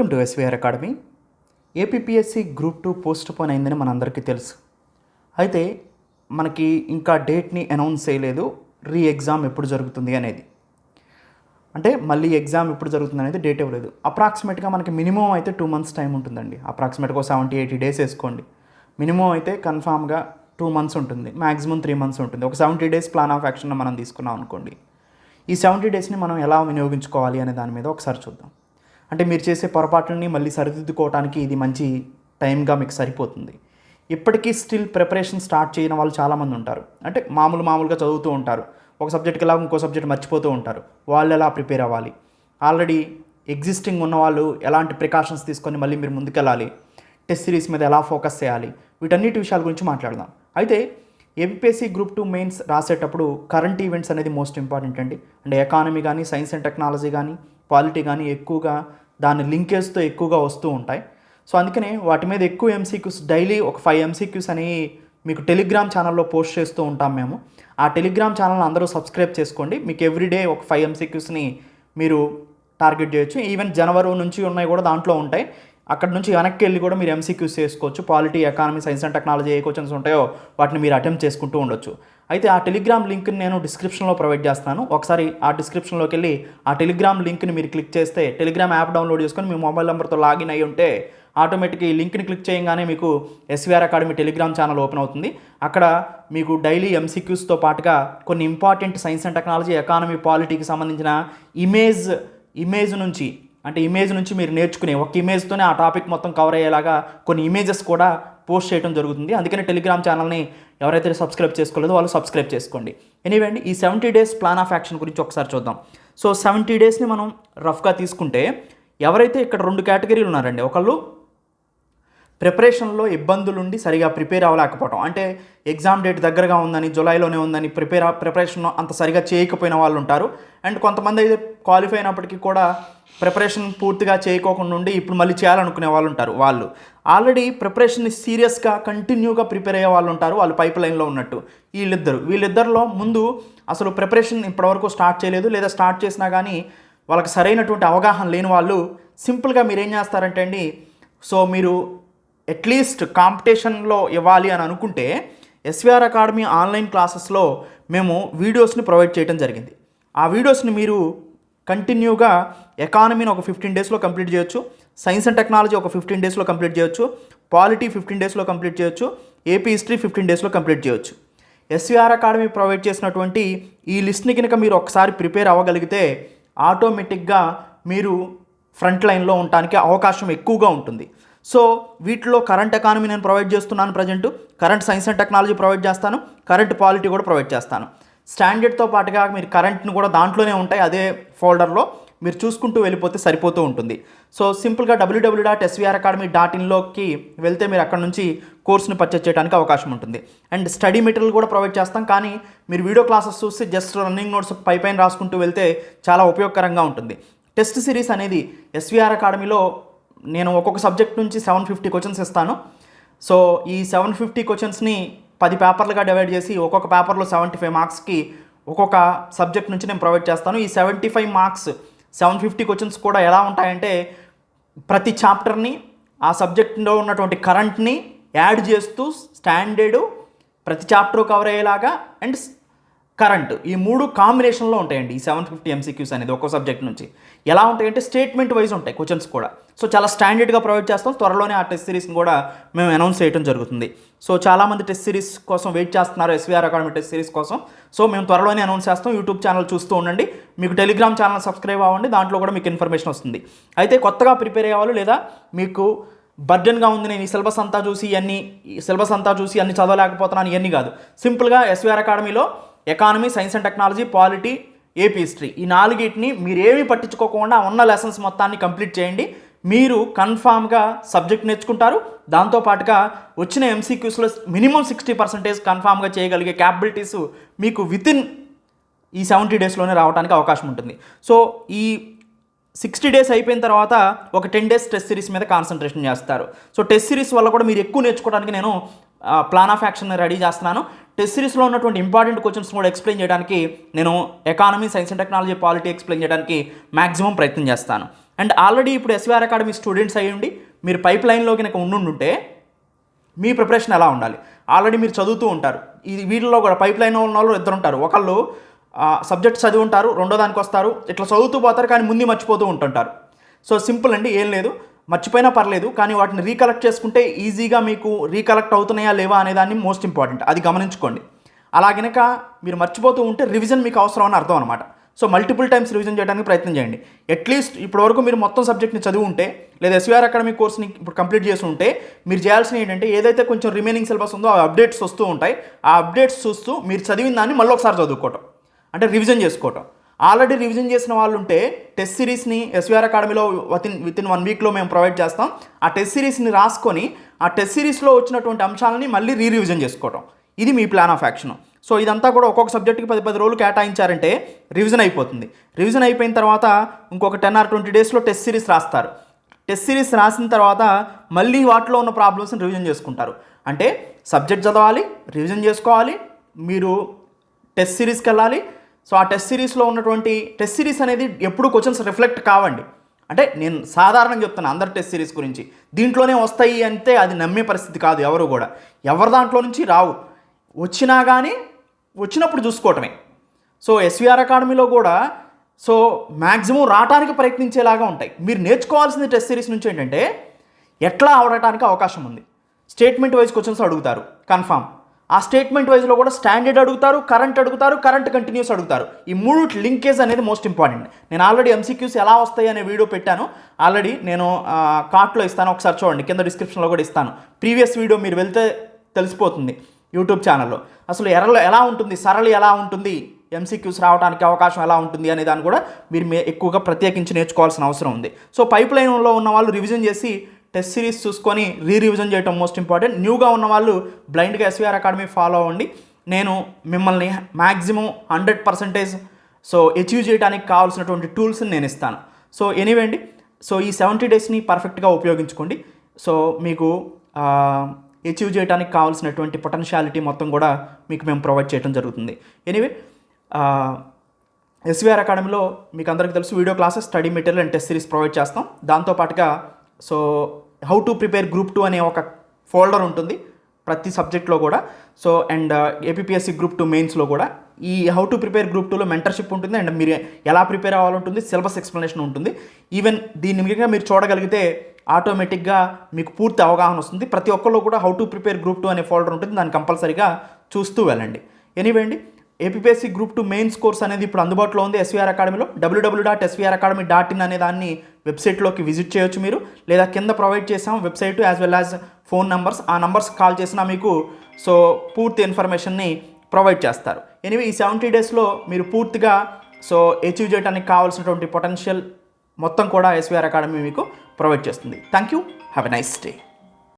Welcome to SVR academy. APPSC group 2 post phone అయిందని మనందరికీ తెలుసు. అయితే మనకి ఇంకా డేట్ని అనౌన్స్ చేయలేదు, ఎగ్జామ్ ఎప్పుడు జరుగుతుంది అనేది. అంటే మళ్ళీ ఎగ్జామ్ ఎప్పుడు జరుగుతుంది అనేది డేట్ ఇవ్వలేదు. అప్రాక్సిమేట్గా మనకి మినిమం అయితే 2 months టైం ఉంటుందండి. అప్రాక్సిమేట్గా 70-80 days వేసుకోండి. మినిమం అయితే కన్ఫామ్గా 2 months ఉంటుంది, మ్యాక్సిమం 3 months ఉంటుంది. ఒక 70 days ప్లాన్ ఆఫ్ యాక్షన్ మనం తీసుకున్నాం అనుకోండి. ఈ 70 daysని మనం ఎలా వినియోగించుకోవాలి అనే దాని మీద ఒకసారి చూద్దాం. అంటే మీరు చేసే పొరపాట్లని మళ్ళీ సరిదిద్దుకోవడానికి ఇది మంచి టైంగా మీకు సరిపోతుంది. ఇప్పటికీ స్టిల్ ప్రిపరేషన్ స్టార్ట్ చేయని వాళ్ళు చాలామంది ఉంటారు. అంటే మామూలుగా చదువుతూ ఉంటారు, ఒక సబ్జెక్ట్కి ఇలా ఇంకో సబ్జెక్ట్ మర్చిపోతూ ఉంటారు. వాళ్ళు ఎలా ప్రిపేర్ అవ్వాలి, ఆల్రెడీ ఎగ్జిస్టింగ్ ఉన్న వాళ్ళు ఎలాంటి ప్రికాషన్స్ తీసుకొని మళ్ళీ మీరు ముందుకెళ్ళాలి, టెస్ట్ సిరీస్ మీద ఎలా ఫోకస్ చేయాలి, వీటన్నిటి విషయాల గురించి మాట్లాడదాం. అయితే ఏపీఎస్సీ గ్రూప్ 2 మెయిన్స్ రాసేటప్పుడు కరెంట్ ఈవెంట్స్ అనేది మోస్ట్ ఇంపార్టెంట్ అండి. అంటే ఎకానమీ కానీ, సైన్స్ అండ్ టెక్నాలజీ కానీ, పాలిటీ కానీ ఎక్కువగా దాని లింకేజ్తో ఎక్కువగా వస్తూ ఉంటాయి. సో అందుకనే వాటి మీద ఎక్కువ ఎంసీక్యూస్, డైలీ ఒక 5 MCQs అని మీకు టెలిగ్రామ్ ఛానల్లో పోస్ట్ చేస్తూ ఉంటాం మేము. ఆ టెలిగ్రామ్ ఛానల్ అందరూ సబ్స్క్రైబ్ చేసుకోండి. మీకు ఎవ్రీడే ఒక 5 MCQsని మీరు టార్గెట్ చేయొచ్చు. ఈవెన్ జనవరి నుంచి ఉన్నాయి కూడా దాంట్లో ఉంటాయి. అక్కడ నుంచి వెనక్కి వెళ్ళి కూడా మీరు ఎంసీక్యూస్ చేసుకోవచ్చు. Polity, economy, science and technology A questions ఉంటాయో వాటిని మీరు అటెంప్ట్ చేసుకుంటూ ఉండొచ్చు. అయితే ఆ టెలిగ్రామ్ లింక్ని నేను డిస్క్రిప్షన్లో ప్రొవైడ్ చేస్తాను. ఒకసారి ఆ డిస్క్రిప్షన్లోకి వెళ్ళి ఆ టెలిగ్రామ్ లింక్ని మీరు క్లిక్ చేస్తే, టెలిగ్రామ్ యాప్ డౌన్లోడ్ చేసుకొని మీ మొబైల్ నెంబర్తో లాగిన్ అయ్యి ఉంటే ఆటోమేటిక్గా ఈ లింక్ని క్లిక్ చేయగానే మీకు SVR academy Telegram channel open అవుతుంది. అక్కడ మీకు డైలీ ఎంసీక్యూస్తో పాటుగా కొన్ని important science and technology, economy, పాలిటీకి సంబంధించిన ఇమేజ్ నుంచి మీరు నేర్చుకునే ఒక ఇమేజ్తోనే ఆ టాపిక్ మొత్తం కవర్ అయ్యేలాగా కొన్ని ఇమేజెస్ కూడా పోస్ట్ చేయడం జరుగుతుంది. అందుకని టెలిగ్రామ్ ఛానల్ని ఎవరైతే సబ్స్క్రైబ్ చేసుకోలేదో వాళ్ళు సబ్స్క్రైబ్ చేసుకోండి. ఎనీవే అండి, ఈ 70 days ప్లాన్ ఆఫ్ యాక్షన్ గురించి ఒకసారి చూద్దాం. సో 70 daysని మనం రఫ్గా తీసుకుంటే ఎవరైతే ఇక్కడ 2 కేటగిరీలు ఉన్నారండి. ఒకళ్ళు ప్రిపరేషన్లో ఇబ్బందులుండి సరిగా ప్రిపేర్ అవ్వలేకపోవడం, అంటే ఎగ్జామ్ డేట్ దగ్గరగా ఉందని, జులైలోనే ఉందని ప్రిపరేషన్ అంత సరిగా చేయకపోయిన వాళ్ళు ఉంటారు. అండ్ కొంతమంది అయితే క్వాలిఫై అయినప్పటికీ కూడా ప్రిపరేషన్ పూర్తిగా చేయకోకుండా ఉండి ఇప్పుడు మళ్ళీ చేయాలనుకునే వాళ్ళు ఉంటారు. వాళ్ళు ఆల్రెడీ ప్రిపరేషన్ని సీరియస్గా కంటిన్యూగా ప్రిపేర్ అయ్యే వాళ్ళు ఉంటారు, వాళ్ళు పైప్ లైన్లో ఉన్నట్టు. వీళ్ళిద్దరిలో ముందు అసలు ప్రిపరేషన్ ఇప్పటివరకు స్టార్ట్ చేయలేదు, లేదా స్టార్ట్ చేసినా కానీ వాళ్ళకి సరైనటువంటి అవగాహన లేని వాళ్ళు సింపుల్గా మీరు ఏం చేస్తారంటే అండి, సో మీరు అట్లీస్ట్ కాంపిటీషన్లో ఇవ్వాలి అని అనుకుంటే ఎస్వీఆర్ అకాడమీ ఆన్లైన్ క్లాసెస్లో మేము వీడియోస్ని ప్రొవైడ్ చేయడం జరిగింది. ఆ వీడియోస్ని మీరు కంటిన్యూగా ఎకానమీని ఒక 15 daysలో కంప్లీట్ చేయొచ్చు, సైన్స్ అండ్ టెక్నాలజీ ఒక 15 daysలో కంప్లీట్ చేయొచ్చు, పాలిటీ 15 daysలో కంప్లీట్ చేయొచ్చు, ఏపీ హిస్టరీ 15 daysలో కంప్లీట్ చేయొచ్చు. ఎస్వీఆర్ అకాడమీ ప్రొవైడ్ చేసినటువంటి ఈ లిస్ట్ని కనుక మీరు ఒకసారి ప్రిపేర్ అవ్వగలిగితే ఆటోమేటిక్గా మీరు ఫ్రంట్ లైన్లో ఉండడానికి అవకాశం ఎక్కువగా ఉంటుంది. సో వీటిలో కరెంట్ ఎకానమీ నేను ప్రొవైడ్ చేస్తున్నాను present, current science and technology provide చేస్తాను, కరెంట్ పాలిటీ కూడా ప్రొవైడ్ చేస్తాను. స్టాండర్డ్తో పాటుగా మీరు కరెంట్ని కూడా దాంట్లోనే ఉంటాయి, అదే ఫోల్డర్లో మీరు చూసుకుంటూ వెళ్ళిపోతే సరిపోతూ ఉంటుంది. సో సింపుల్గా www.svracademy.inలోకి వెళ్తే మీరు అక్కడ నుంచి కోర్సుని పర్చేజ్ చేయడానికి అవకాశం ఉంటుంది. అండ్ స్టడీ మెటీరియల్ కూడా ప్రొవైడ్ చేస్తాం, కానీ మీరు వీడియో క్లాసెస్ చూసి జస్ట్ రన్నింగ్ నోట్స్ పైన రాసుకుంటూ వెళ్తే చాలా ఉపయోగకరంగా ఉంటుంది. టెస్ట్ సిరీస్ అనేది ఎస్వీఆర్ అకాడమీలో నేను ఒక్కొక్క సబ్జెక్ట్ నుంచి 750 questions ఇస్తాను. సో ఈ 750 questionsని 10 పేపర్లుగా డివైడ్ చేసి ఒక్కొక్క పేపర్లో 75 marksకి ఒక్కొక్క సబ్జెక్ట్ నుంచి నేను ప్రొవైడ్ చేస్తాను. ఈ 75 marks 750 questions కూడా ఎలా ఉంటాయంటే ప్రతి చాప్టర్ని, ఆ సబ్జెక్ట్లో ఉన్నటువంటి కరెంట్ని యాడ్ చేస్తూ స్టాండర్డ్ ప్రతి చాప్టర్ కవర్ అయ్యేలాగా అండ్ కరెంట్, ఈ 3 కాంబినేషన్లో ఉంటాయండి. ఈ 750 MCQs అనేది ఒక్కో సబ్జెక్ట్ నుంచి ఎలా ఉంటాయంటే స్టేట్మెంట్ వైజ్ ఉంటాయి క్వశ్చన్స్ కూడా. సో చాలా స్టాండర్డ్గా ప్రొవైడ్ చేస్తాం. త్వరలోనే ఆ టెస్ట్ సిరీస్ని కూడా మేము అనౌన్స్ చేయడం జరుగుతుంది. సో చాలామంది టెస్ట్ సిరీస్ కోసం వెయిట్ చేస్తున్నారు, ఎస్వీఆర్ అకాడమీ టెస్ట్ సిరీస్ కోసం. సో మేము త్వరలోనే అనౌన్స్ చేస్తాం. యూట్యూబ్ ఛానల్ చూస్తూ ఉండండి, మీకు టెలిగ్రామ్ ఛానల్ సబ్స్క్రైబ్ అవ్వండి, దాంట్లో కూడా మీకు ఇన్ఫర్మేషన్ వస్తుంది. అయితే కొత్తగా ప్రిపేర్ అయ్యేవాళ్ళు, లేదా మీకు బర్డెన్గా ఉంది, నేను ఈ సిలబస్ అంతా చూసి అన్ని చదవలేకపోతున్నాను, ఇవన్నీ కాదు. సింపుల్గా ఎస్వీఆర్ అకాడమీలో economy, science and technology, polity, AP history, ఈ 4టిని మీరు ఏమీ పట్టించుకోకుండా ఉన్న లెసన్స్ మొత్తాన్ని కంప్లీట్ చేయండి. మీరు కన్ఫామ్గా సబ్జెక్ట్ నేర్చుకుంటారు. దాంతోపాటుగా వచ్చిన ఎంసీక్యూస్లో మినిమం 60% కన్ఫామ్గా చేయగలిగే క్యాపబిలిటీస్ మీకు వితిన్ ఈ 70 daysలోనే రావడానికి అవకాశం ఉంటుంది. సో ఈ 60 days అయిపోయిన తర్వాత ఒక 10 days టెస్ట్ సిరీస్ మీద కాన్సన్ట్రేషన్ చేస్తారు. సో టెస్ట్ సిరీస్ వల్ల కూడా మీరు ఎక్కువ నేర్చుకోవడానికి నేను ప్లాన్ ఆఫ్ యాక్షన్ రెడీ చేస్తున్నాను. టెస్ట్ సిరీస్లో ఉన్నటువంటి ఇంపార్టెంట్ క్వశ్చన్స్ కూడా ఎక్స్ప్లెయిన్ చేయడానికి నేను economy, science and technology, polity explain చేయడానికి మ్యాక్సిమం ప్రయత్నం చేస్తాను. అండ్ ఆల్రెడీ ఇప్పుడు ఎస్వీఆర్ అకాడమీ స్టూడెంట్స్ అయ్యండి మీరు పైప్ లైన్లో కనుక ఉండుంటే మీ ప్రిపరేషన్ ఎలా ఉండాలి. ఆల్రెడీ మీరు చదువుతూ ఉంటారు. ఇది వీటిలో కూడా పైప్ లైన్లో ఉన్న వాళ్ళు ఇద్దరు ఉంటారు. ఒకళ్ళు సబ్జెక్ట్ చదివి ఉంటారు, రెండో దానికి వస్తారు, ఇట్లా చదువుతూ పోతారు కానీ ముందు మర్చిపోతూ ఉంటుంటారు. సో సింపుల్ అండి, ఏం లేదు, మర్చిపోయినా పర్లేదు కానీ వాటిని రీకలెక్ట్ చేసుకుంటే ఈజీగా మీకు రీకలెక్ట్ అవుతున్నాయా లేవా అనేదాన్ని మోస్ట్ ఇంపార్టెంట్, అది గమనించుకోండి. అలా గనక మీరు మర్చిపోతూ ఉంటే రివిజన్ మీకు అవసరం అని అర్థం అనమాట. సో మల్టిపుల్ టైమ్స్ రివిజన్ చేయడానికి ప్రయత్నం చేయండి. అట్లీస్ట్ ఇప్పటివరకు మీరు మొత్తం సబ్జెక్ట్ని చదివి ఉంటే లేదా ఎస్వీఆర్ అకాడమీ కోర్స్ని ఇప్పుడు కంప్లీట్ చేసి ఉంటే మీరు చేయాల్సిన ఏంటంటే ఏదైతే కొంచెం రిమైనింగ్ సిలబస్ ఉందో ఆ అప్డేట్స్ వస్తూ ఉంటాయి. ఆ అప్డేట్స్ చూస్తూ మీరు చదివిన దాన్ని మళ్ళీ ఒకసారి చదువుకోవటం, అంటే రివిజన్ చేసుకోవటం. ఆల్రెడీ రివిజన్ చేసిన వాళ్ళు ఉంటే టెస్ట్ సిరీస్ని ఎస్వీఆర్ అకాడమీలో వితిన్ 1 వీక్లో మేము ప్రొవైడ్ చేస్తాం. ఆ టెస్ట్ సిరీస్ని రాసుకొని ఆ టెస్ట్ సిరీస్లో వచ్చినటువంటి అంశాలని మళ్ళీ రివిజన్ చేసుకోవటం, ఇది మీ ప్లాన్ ఆఫ్ యాక్షన్. సో ఇదంతా కూడా ఒక్కొక్క సబ్జెక్ట్కి 10 రోజులు కేటాయించారంటే రివిజన్ అయిపోతుంది. రివిజన్ అయిపోయిన తర్వాత ఇంకొక 10 or 20 డేస్లో టెస్ట్ సిరీస్ రాస్తారు. టెస్ట్ సిరీస్ రాసిన తర్వాత మళ్ళీ వాటిలో ఉన్న ప్రాబ్లమ్స్ని రివిజన్ చేసుకుంటారు. అంటే సబ్జెక్ట్ చదవాలి, రివిజన్ చేసుకోవాలి, మీరు టెస్ట్ సిరీస్కి వెళ్ళాలి. సో ఆ టెస్ట్ సిరీస్లో ఉన్నటువంటి టెస్ట్ సిరీస్ అనేది ఎప్పుడు క్వశ్చన్స్ రిఫ్లెక్ట్ కావండి. అంటే నేను సాధారణంగా చెప్తాను అందరు టెస్ట్ సిరీస్ గురించి, దీంట్లోనే వస్తాయి అంటే అది నమ్మే పరిస్థితి కాదు. ఎవరు కూడా ఎవరి దాంట్లో నుంచి రావు, వచ్చినా కానీ వచ్చినప్పుడు చూసుకోవటమే. సో ఎస్వీఆర్ అకాడమీలో కూడా సో మ్యాక్సిమం రావడానికి ప్రయత్నించేలాగా ఉంటాయి. మీరు నేర్చుకోవాల్సింది టెస్ట్ సిరీస్ నుంచి ఏంటంటే ఎట్లా అవడటానికి అవకాశం ఉంది. స్టేట్మెంట్ వైజ్ క్వశ్చన్స్ అడుగుతారు కన్ఫామ్. ఆ స్టేట్మెంట్ వైజ్లో కూడా స్టాండర్డ్ అడుగుతారు, కరెంట్ కంటిన్యూస్ అడుగుతారు. ఈ 3 లింకేజ్ అనేది మోస్ట్ ఇంపార్టెంట్. నేను ఆల్రెడీ ఎంసీక్యూస్ ఎలా వస్తాయి అనే వీడియో పెట్టాను. ఆల్రెడీ నేను కార్ట్లో ఇస్తాను, ఒకసారి చూడండి, కింద డిస్క్రిప్షన్లో కూడా ఇస్తాను. ప్రీవియస్ వీడియో మీరు వెళ్తే తెలిసిపోతుంది యూట్యూబ్ ఛానల్లో. అసలు ఎలా ఉంటుంది, సరళి ఎలా ఉంటుంది, ఎంసీక్యూస్ రావడానికి అవకాశం ఎలా ఉంటుంది అనే దాన్ని కూడా మీరు ఎక్కువగా ప్రత్యేకించి నేర్చుకోవాల్సిన అవసరం ఉంది. సో పైప్ లైన్లో ఉన్న వాళ్ళు రివిజన్ చేసి టెస్ట్ సిరీస్ చూసుకొని రివిజన్ చేయడం మోస్ట్ ఇంపార్టెంట్. న్యూగా ఉన్న వాళ్ళు బ్లైండ్గా ఎస్వీఆర్ అకాడమీ ఫాలో అవ్వండి. నేను మిమ్మల్ని మ్యాక్సిమం 100% సో అచీవ్ చేయడానికి కావాల్సినటువంటి టూల్స్ని నేను ఇస్తాను. సో ఎనీవే అండి, సో ఈ 70 డేస్ని పర్ఫెక్ట్గా ఉపయోగించుకోండి. సో మీకు అచీవ్ చేయడానికి కావాల్సినటువంటి పొటెన్షియాలిటీ మొత్తం కూడా మీకు మేము ప్రొవైడ్ చేయడం జరుగుతుంది. ఎనీవే ఎస్వీఆర్ అకాడమీలో మీకు అందరికీ తెలుసు video classes, study material and test series provide చేస్తాం. దాంతోపాటుగా so how to prepare group 2 అనే ఒక ఫోల్డర్ ఉంటుంది ప్రతి సబ్జెక్ట్లో కూడా. సో అండ్ ఏపీఎస్సీ గ్రూప్ 2 మెయిన్స్లో కూడా ఈ హౌ టు ప్రిపేర్ గ్రూప్ 2లో మెంటర్షిప్ ఉంటుంది. అండ్ మీరు ఎలా ప్రిపేర్ అవ్వాలంటుంది, సిలబస్ ఎక్స్ప్లెనేషన్ ఉంటుంది. ఈవెన్ దీన్ని మిగతా మీరు చూడగలిగితే ఆటోమేటిక్గా మీకు పూర్తి అవగాహన వస్తుంది. ప్రతి ఒక్కళ్ళు కూడా హౌ టు ప్రిపేర్ గ్రూప్ 2 అనే ఫోల్డర్ ఉంటుంది, దాన్ని కంపల్సరీగా చూస్తూ వెళ్ళండి. ఎనీవే అండి, ఏపీఎస్సీ గ్రూప్ 2 మెయిన్స్ కోర్స్ అనేది ఇప్పుడు అందుబాటులో ఉంది ఎస్వీఆర్ అకాడమీలో. www.svracademy.in అనే దాన్ని వెబ్సైట్లోకి విజిట్ చేయొచ్చు మీరు, లేదా కింద ప్రొవైడ్ చేసాం website as well as phone numbers. ఆ నంబర్స్ కాల్ చేసినా మీకు సో పూర్తి ఇన్ఫర్మేషన్ని ప్రొవైడ్ చేస్తారు. ఎనీవే ఈ 70 డేస్లో మీరు పూర్తిగా సో అచీవ్ చేయడానికి కావాల్సినటువంటి పొటెన్షియల్ మొత్తం కూడా ఎస్వీఆర్ అకాడమీ మీకు ప్రొవైడ్ చేస్తుంది. Thank you, have a nice day.